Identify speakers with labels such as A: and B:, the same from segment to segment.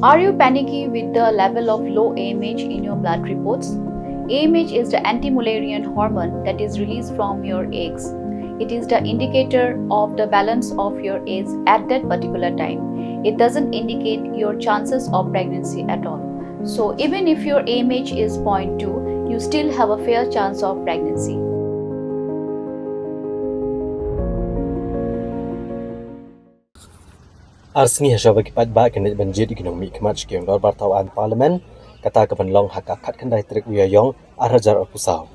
A: Are you panicky with the level of low AMH in your blood reports? AMH is the anti-Mullerian hormone that is released from your eggs. It is the indicator of the balance of your eggs at that particular time. It doesn't indicate your chances of pregnancy at all. So even if your AMH is 0.2, you still have a fair chance of pregnancy.
B: Arsni hasya bagi padba kena banjir ekonomi kemat sekian dor bartawan parlimen kata kepenlong hak akat kendai trik uyayong arhajar pusau.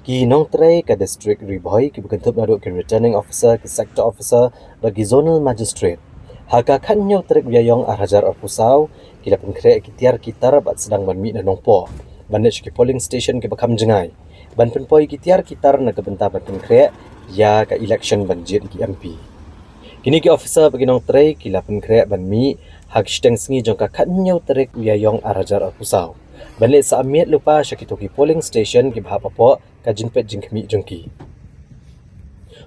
B: Ki nong tray ke distrik Ri-Bhoi ki berkentup naduk ke returning officer ke sector officer bagi zonal magistrate. Hak akat nyau trik uyayong arhajar pusau ki dapat kere ki tiar kitar bat sedang banmi na nongpo. Bandit ki polling station ki bakam jengai. Ban penpoi ki tiar kitar na kebentar ban kere ya ke election banjir ki MP. Kini ki officer bagi nong tray ki lapan krek ban mi hak steng sengi jong ka khat nyau trek uyayong arajar pusau. Banle sa amiat lupa syakito ki polling station ki bha papo ka jinpet jingkmi jongki.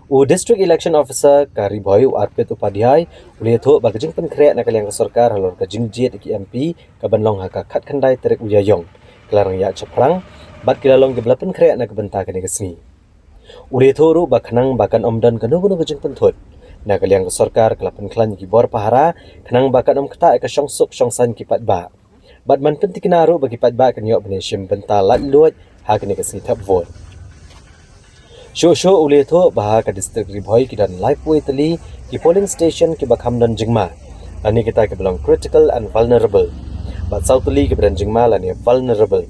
B: U district election officer ka Ri-Bhoi arpet upadhyay ule tho bagi jingpen krek na kaliang sarkar halor ka jingjet ki MP ka banlong hak khat khandai trek uyayong. Kelarang ya chaprang bat kilalong ki belapen krek na kebenta ka ni kesni. Ule tho ru bakhanang bakan omdan ka nugu jingpen thot. Na kaliang sarkar kelapan klan ki bor pahara kenang bakat kata ka syongsuk syongsan ki patba. Bat man penti kenaru bagi patba kan yok bene shim benta lat luat ha kene kasi tap vote. Sho ule tho bah ka distrik Ri-Bhoi ki dan Ri-Bhoi tylli ki polling station ki bakham dan jingma. Lani kita ki belong critical and vulnerable. Bat South tylli ki dan jingma lani vulnerable.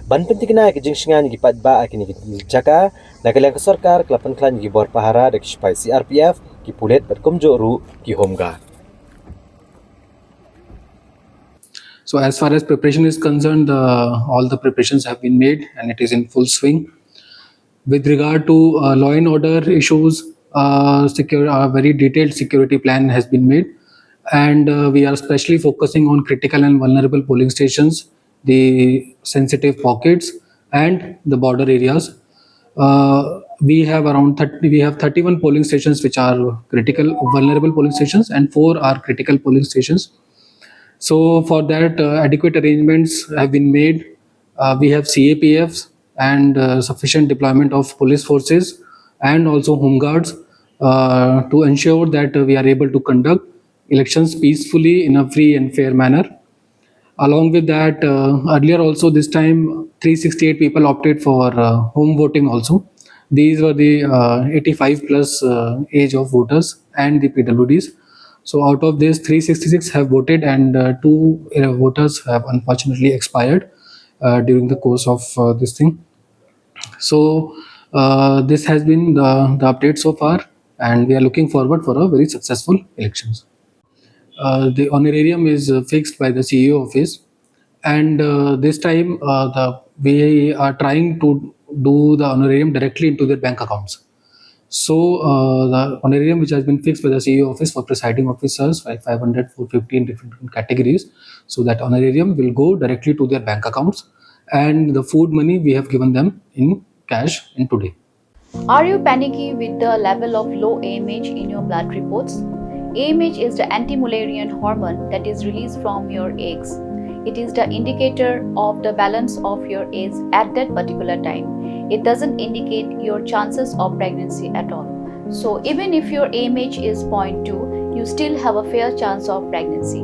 B: Ban penting kena ke jingsingan ki patba akini ki jaka na kaliang ke sarkar kelapan klan ki bor pahara dek spai CRPF ki pulet bat komjoru ki home guard.
C: So as far as preparation is concerned, all the preparations have been made and it is in full swing. With regard to law and order issues, a very detailed security plan has been made, and we are especially focusing on critical and vulnerable polling stations, the sensitive pockets, and the border areas. We have 31 polling stations which are critical, vulnerable polling stations, and 4 are critical polling stations. So for that, adequate arrangements have been made. We have CAPFs and sufficient deployment of police forces and also home guards to ensure that we are able to conduct elections peacefully in a free and fair manner. Along with that, earlier also this time 368 people opted for home voting also. These were the 85 plus age of voters and the PWDs. So out of this, 366 have voted and 2 voters have unfortunately expired during the course of this thing. So this has been the update so far, and we are looking forward for a very successful elections. The honorarium is fixed by the CEO office, and this time we are trying to do the honorarium directly into their bank accounts. So the honorarium which has been fixed by the CEO office for presiding officers, 500, 450 in different categories. So that honorarium will go directly to their bank accounts, and the food money we have given them in cash in today.
A: Are you panicky with the level of low AMH in your blood reports? AMH is the anti-Mullerian hormone that is released from your eggs. It is the indicator of the balance of your eggs at that particular time. It doesn't indicate your chances of pregnancy at all. So even if your AMH is 0.2, you still have a fair chance of pregnancy.